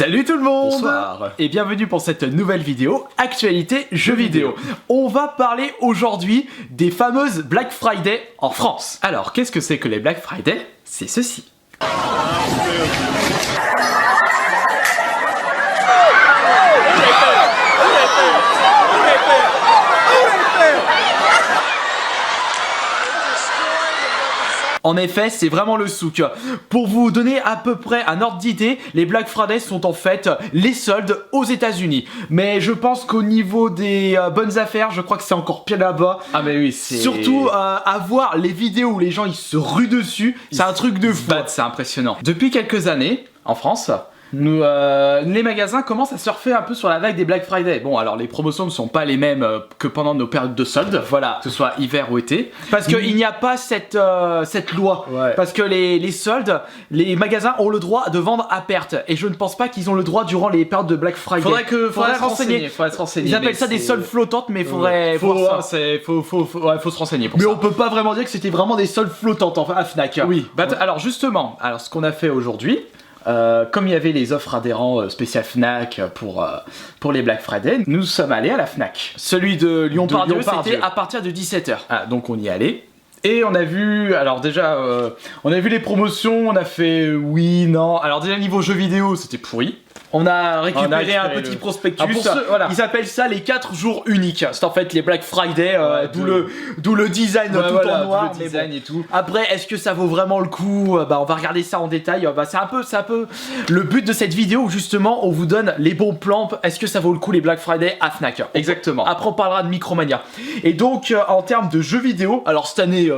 Salut tout le monde. Bonsoir. Et bienvenue pour cette nouvelle vidéo, Actualité Jeux vidéo. On va parler aujourd'hui des fameuses Black Friday en France. Alors, qu'est-ce que c'est que les Black Friday? C'est ceci. En effet, c'est vraiment le souk. Pour vous donner à peu près un ordre d'idée, les Black Friday sont en fait les soldes aux États-Unis. Mais je pense qu'au niveau des bonnes affaires, je crois que c'est encore pire là-bas. Ah mais oui, c'est... Surtout à voir les vidéos où les gens ils se ruent dessus, c'est un truc de fou. C'est impressionnant. Depuis quelques années, en France, les magasins commencent à surfer un peu sur la vague des Black Friday. Bon, alors les promotions ne sont pas les mêmes que pendant nos périodes de soldes, Voilà. que ce soit hiver ou été. Parce qu'il n'y a pas cette loi. Ouais. Parce que les soldes, les magasins ont le droit de vendre à perte. Et je ne pense pas qu'ils ont le droit durant les périodes de Black Friday. Faudrait se renseigner. renseigner. Ils appellent ça des soldes flottantes, mais faudrait voir ça. Faut se renseigner pour Mais ça. on peut pas vraiment dire que c'était vraiment des soldes flottantes à Fnac. Oui, alors justement, ce qu'on a fait aujourd'hui, comme il y avait les offres adhérents spécial Fnac pour les Black Friday, nous sommes allés à la Fnac. Celui de Lyon-Pardieu, Lyon-Pardieu. c'était à partir de 17h. Ah, donc on y allait. Et on a vu, alors déjà, on a vu les promotions, on a fait oui, non. Alors déjà niveau jeux vidéo, c'était pourri. On a récupéré un récupéré petit le- prospectus. Ah, pour ceux- voilà. Ils appellent ça les 4 jours uniques. C'est en fait les Black Friday, d'où le design Ouais, tout voilà, en noir. le mais design bon. et tout. Après, est-ce que ça vaut vraiment le coup? On va regarder ça en détail. C'est un peu le but de cette vidéo où justement on vous donne les bons plans. Est-ce que ça vaut le coup les Black Friday à Fnac? Exactement. Après, on parlera de Micromania. Et donc, en termes de jeux vidéo, alors cette année,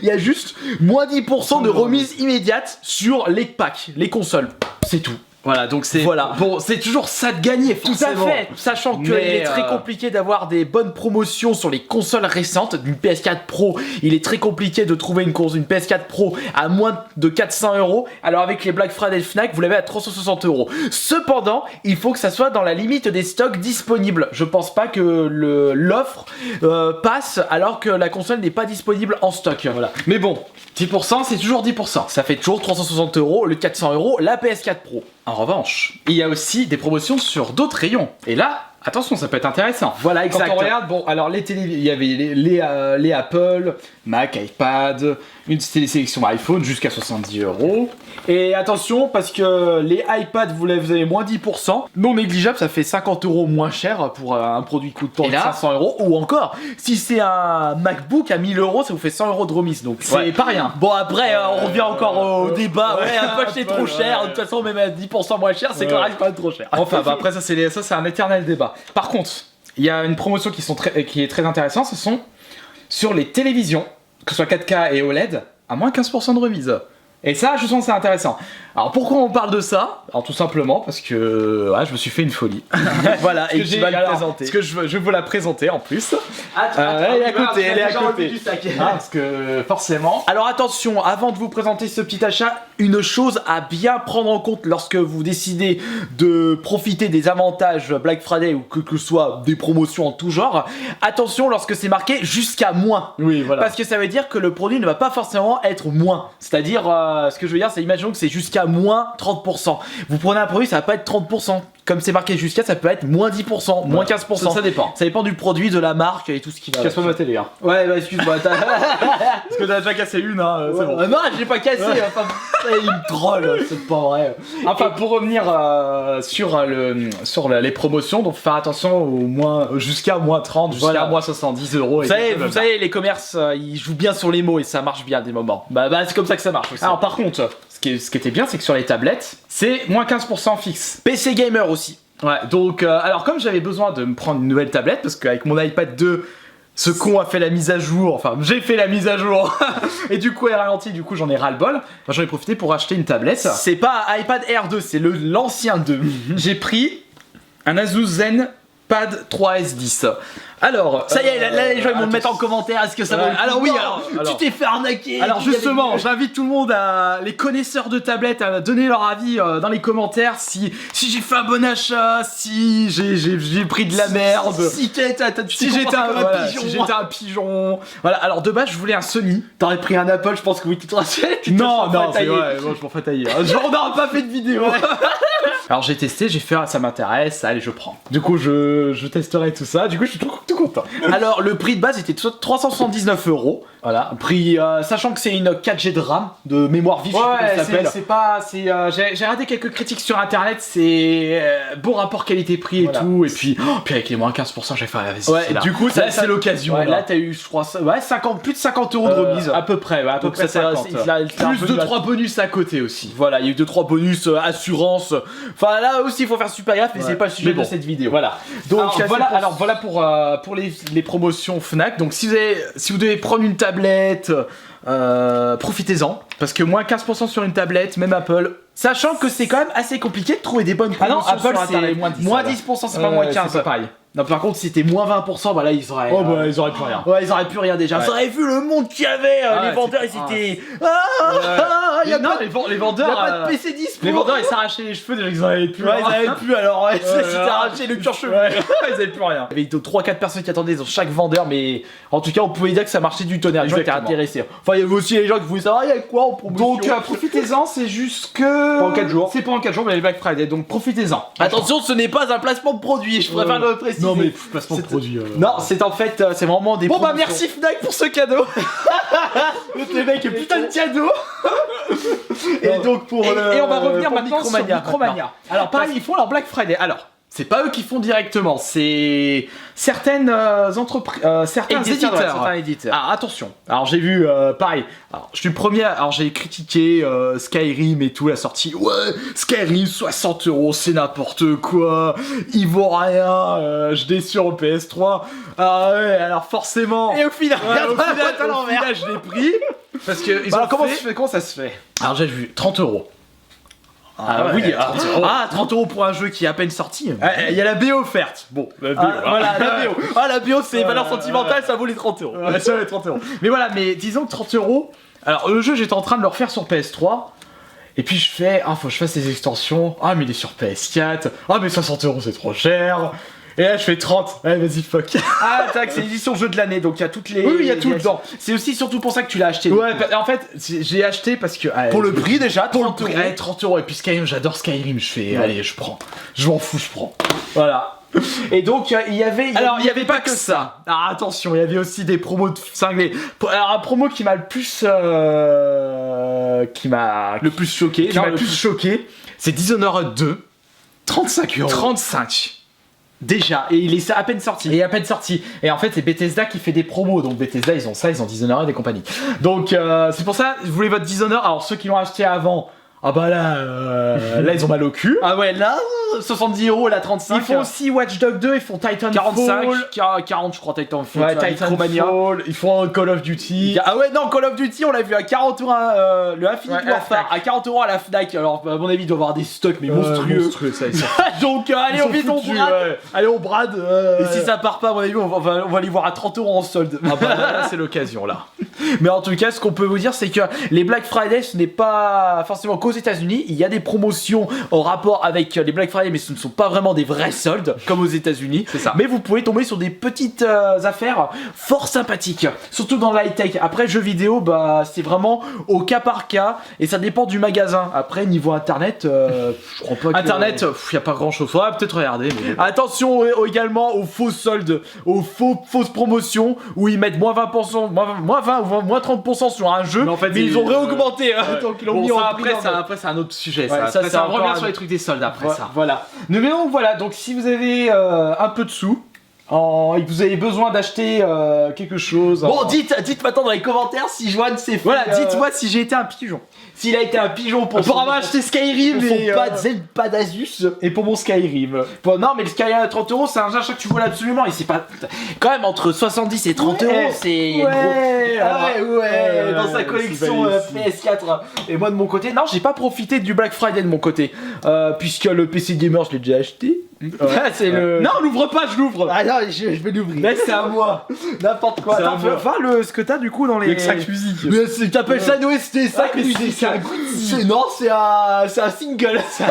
il y a juste moins 10% de remise immédiate sur les packs, les consoles. C'est tout. Voilà, donc c'est Voilà. bon, c'est toujours ça de gagner, Tout à forcément. fait, sachant qu'il Mais, est très compliqué d'avoir des bonnes promotions sur les consoles récentes. D'une PS4 Pro, il est très compliqué de trouver une PS4 Pro à moins de 400 €. Alors avec les Black Friday Fnac, vous l'avez à 360 €. Cependant, il faut que ça soit dans la limite des stocks disponibles. Je pense pas que l'offre passe alors que la console n'est pas disponible en stock. Voilà. Mais bon, 10%, c'est toujours 10%. Ça fait toujours 360 €, le 400 €, la PS4 Pro. En revanche, il y a aussi des promotions sur d'autres rayons. Et là, attention, ça peut être intéressant. Voilà, Quand exact. on regarde, bon, alors il y avait les Apple, Mac, iPad, une télésélection iPhone jusqu'à 70 €. Et attention, parce que les iPads, vous avez moins 10%. Non négligeable, ça fait 50 € moins cher pour un produit qui coûte Et là 500 €. Ou encore, si c'est un MacBook à 1000 €, ça vous fait 100 € de remise. Donc C'est pas rien. Bon, après, on revient encore au débat. Ouais, Apple c'est trop Apple, cher. ouais. De toute façon, même à 10% moins cher, c'est Ouais. correct, pas trop cher. Enfin, après ça c'est un éternel débat. Par contre, il y a une promotion qui est très intéressante, ce sont sur les télévisions, que ce soit 4K et OLED, à moins 15% de remise. Et ça, je pense que c'est intéressant. Alors pourquoi on parle de ça? Alors tout simplement parce que je me suis fait une folie. Voilà, et Que tu j'ai- vas le alors, présenter. Parce que je veux vous la présenter en plus. Attends, Elle est à côté, elle est à déjà enlevé côté. du sac. Parce que forcément... Alors attention, avant de vous présenter ce petit achat, une chose à bien prendre en compte lorsque vous décidez de profiter des avantages Black Friday ou que ce soit des promotions en tout genre, attention lorsque c'est marqué jusqu'à moins. Oui, voilà. Parce que ça veut dire que le produit ne va pas forcément être moins. C'est-à-dire, ce que je veux dire, c'est imaginons que c'est jusqu'à moins 30%. Vous prenez un produit, ça va pas être 30%. Comme c'est marqué jusqu'à, ça peut être moins 10%, moins 15%. Ça dépend. Ça dépend du produit, de la marque et tout ce qui va. Casse pas ma télé, hein. Ouais, bah excuse-moi, Parce que t'as déjà cassé une, hein, c'est bon. non, j'ai pas cassé, enfin, il me troll, c'est pas vrai. Enfin, pour revenir sur les promotions, donc faut faire attention au moins jusqu'à moins 30, jusqu'à Voilà. moins 70 €. Vous savez, les commerces, ils jouent bien sur les mots et ça marche bien des moments. Bah c'est comme ça que ça marche aussi. Alors par contre, ce qui était bien, c'est que sur les tablettes, c'est moins 15% fixe. PC Gamer aussi. Ouais, donc alors comme j'avais besoin de me prendre une nouvelle tablette, parce qu'avec mon iPad 2, ce con a fait la mise à jour, enfin j'ai fait la mise à jour, et du coup elle ralentit, du coup j'en ai ras-le-bol, enfin, j'en ai profité pour acheter une tablette. C'est pas iPad Air 2, c'est l'ancien 2. J'ai pris un Asus Zen Pad 3S10. Alors, Ça y est, là les gens ils vont me mettre en commentaire, est-ce que ça va. alors oui, Non, alors, tu t'es fait arnaquer. Alors tu y avais- justement, j'invite tout le monde, les connaisseurs de tablettes, à donner leur avis dans les commentaires si j'ai fait un bon achat, si j'ai pris de la merde, Si tu si j'étais un pigeon. Voilà, alors de base je voulais un Sony. T'aurais pris un Apple, je pense que oui, tu te rappelles. Non, c'est vrai, moi je m'en fais tailler. On n'aura pas fait de vidéo. Alors j'ai testé, j'ai fait ah, ça m'intéresse, allez je prends. Du coup je testerai tout ça, du coup je suis tout content. Alors le prix de base était 379 €. Voilà, prix sachant que c'est une 4G de RAM de mémoire vive, je sais plus comment ça s'appelle. c'est pas, j'ai regardé quelques critiques sur internet, c'est bon rapport qualité-prix et tout, et puis avec les moins 15% j'ai fait vas-y. Ouais, du coup là c'est l'occasion. Ouais, là t'as eu je crois plus de 50 € de remise. À peu près, à peu près 50. Plus de 3 bonus à côté aussi. Voilà, il y a eu 2-3 bonus, assurance. Enfin là aussi il faut faire super gaffe, mais c'est pas le sujet de cette vidéo. Voilà. Donc voilà pour les promotions Fnac. Donc si vous devez prendre une tablette, profitez-en, parce que moins 15% sur une tablette, même Apple. Sachant que c'est quand même assez compliqué de trouver des bonnes promotions. Ah non, Apple sur Internet. c'est moins 10%, c'est pas moins 15. C'est pas pareil. Non, par contre, si c'était moins 20%, bah là ils auraient. Oh bah ils auraient plus rien. Ouais, ils auraient plus rien déjà. Vous auriez vu le monde qu'il y avait, les vendeurs ils étaient. Les vendeurs. Y a pas de PC dispo. Les vendeurs ils s'arrachaient les cheveux, déjà ils en avaient plus. Ouais, ils avaient plus alors, ils s'étaient arrachés le cuir chevelu. Ils avaient plus rien. Il y avait 3-4 personnes qui attendaient dans chaque vendeur, mais en tout cas, on pouvait dire que ça marchait du tonnerre. Les gens étaient intéressés. Enfin, il y avait aussi les gens qui voulaient savoir, il y a quoi en promotion. Donc, profitez-en, c'est juste que. Pendant 4 jours. C'est pendant 4 jours, mais les Black Friday, donc profitez-en. Attention, ce n'est pas un placement de produit, je préfère le préciser. Non, mais placement de produit. Non, c'est en fait, c'est vraiment des. Bon, bah merci Fnac pour ce cadeau. Le mec, putain de cadeau. Et donc, pour et on va revenir maintenant sur Micromania. Alors, pareil, ils font leur Black Friday. Alors. C'est pas eux qui font directement, c'est certaines entreprises, certains éditeurs. Ah, attention. Alors j'ai vu, pareil. Alors je suis le premier. Alors j'ai critiqué Skyrim et tout la sortie. Ouais, Skyrim 60 €, c'est n'importe quoi. Ils vaut rien. Je l'ai sur PS3. Ah ouais. Alors forcément. Et au final, au final, je l'ai pris parce que ils ont comment ça se fait? Alors j'ai vu 30 €. Oui, 30 € pour un jeu qui est à peine sorti. Il y a la BO offerte. Bon, la BO. Voilà, la BO. La BO, c'est valeur sentimentale, ça vaut les 30 €. Ouais, ça vaut les 30 €. Mais voilà, mais disons que 30 €. Alors, le jeu, j'étais en train de le refaire sur PS3. Et puis, je fais, faut que je fasse les extensions. Ah, mais il est sur PS4. Ah, mais 60 € c'est trop cher. Et là, je fais 30. Allez, vas-y, fuck. Ah, tac, c'est l'édition jeu de l'année, donc il y a toutes les. Oui, il y a tout dedans. C'est aussi surtout pour ça que tu l'as acheté. Ouais, en fait, j'ai acheté parce que. Pour le prix déjà, 30 €. Allez, 30 €. Et puis Skyrim, j'adore Skyrim. Je fais, allez, je prends. Je m'en fous, je prends. Voilà. Et donc, il y avait. Alors, il n'y avait pas que ça. Alors, attention, il y avait aussi des promos de cinglés. Alors, un promo qui m'a le plus. Qui m'a le plus choqué. C'est Dishonored 2. 35 €. 35. Déjà, et il est à peine sorti. Et en fait, c'est Bethesda qui fait des promos. Donc Bethesda, ils ont Dishonored et compagnie. Donc c'est pour ça, vous voulez votre Dishonored. Alors ceux qui l'ont acheté avant, ah bah là ils ont mal au cul. Ah ouais, là 70 €, là 35. Ils font aussi Watch Dogs 2, ils font Titanfall. 40 je crois Titanfall. Ouais, Titanfall, ils font Call of Duty. Ah ouais, non, Call of Duty, on l'a vu à 40 €, le Infinite Warfare à 40 € à la Fnac. Alors à mon avis, il doit y avoir des stocks mais monstrueux. Ça, donc allez, on vite, on brade. Allez, on brade. Et si ça part pas, à mon avis, on va les voir à 30 € en solde. Ah bah là, c'est l'occasion là. Mais en tout cas, ce qu'on peut vous dire, c'est que les Black Friday, ce n'est pas forcément qu'aux États-Unis. Il y a des promotions en rapport avec les Black Friday, mais ce ne sont pas vraiment des vrais soldes comme aux États-Unis. C'est ça. Mais vous pouvez tomber sur des petites affaires fort sympathiques, surtout dans l'high tech. Après, jeux vidéo, bah c'est vraiment au cas par cas et ça dépend du magasin. Après, niveau internet, je crois pas que. Internet, il y a pas grand chose. Faudra peut-être regarder. Mais... Attention également aux faux soldes, aux fausses promotions où ils mettent moins 20%, moins 20 ou moins 30% sur un jeu, mais ils ont réaugmenté. Donc ils l'ont mis en prix. Après, c'est un autre sujet. Ouais, ça on revient sur les trucs des soldes après ça. Voilà. Mais donc voilà, donc si vous avez un peu de sous et que vous avez besoin d'acheter quelque chose. Bon, dites maintenant dans les commentaires si Joanne s'est fait. Voilà, dites-moi si j'ai été un pigeon. S'il a été un pigeon pour avoir acheté Skyrim et pas d'Asus et pour mon Skyrim. Bon, non, mais le Skyrim à 30 €, c'est un achat que tu voulais absolument. Et c'est pas. Quand même, entre 70 et 30 €, c'est. Dans sa collection PS4. Et moi, de mon côté, non, j'ai pas profité du Black Friday de mon côté. Puisque le PC Gamer, je l'ai déjà acheté. C'est le. Non, l'ouvre pas, je l'ouvre. Ah non, je vais l'ouvrir. Mais c'est à moi. N'importe quoi. Attends, enfin, ce que t'as du coup dans les. Extract musique. Mais t'appelles ça une OST, ça que c'est un goodie. Non, c'est un single. C'est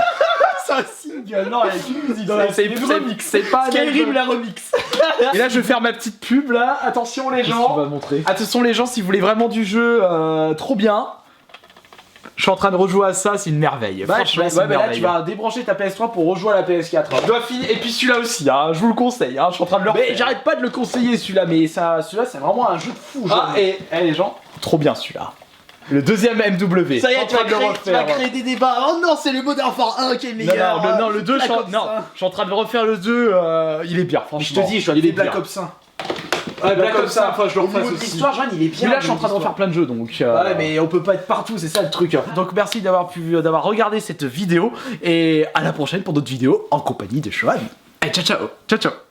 un single. Non, il y a une musique. C'est une remix. C'est pas Skyrim la remix. Et là, je vais faire ma petite pub là. Attention les gens. Tu vas montrer. Attention les gens, si vous voulez vraiment du jeu trop bien. Je suis en train de rejouer à ça, c'est une merveille. Franchement, c'est une là merveille. tu vas débrancher ta PS3 pour rejouer à la PS4. Je dois finir, et puis celui-là aussi, hein, je vous le conseille, hein, je suis en train de le refaire. Mais j'arrête pas de le conseiller celui-là, mais celui-là c'est vraiment un jeu de fou. Ah, et les gens, trop bien celui-là. Le deuxième MW. Ça y est, Je suis en train de le tu vas refaire. créer des débats. Oh non, c'est le Modern Warfare 1 qui est le meilleur. Non, le 2, je suis en train de refaire le 2, il est bien, franchement. Je te dis, je suis allé Il est Black bien. Ops 1. Ouais, Black Ops 1, faut que je le Au refasse niveau de aussi. l'histoire, Jeanne, il est bien. Mais là, je suis en train de refaire plein de jeux, donc... Ouais, mais on peut pas être partout, c'est ça le truc. Donc merci d'avoir regardé cette vidéo, et à la prochaine pour d'autres vidéos en compagnie de Shohan. Allez, ciao ciao. Ciao ciao.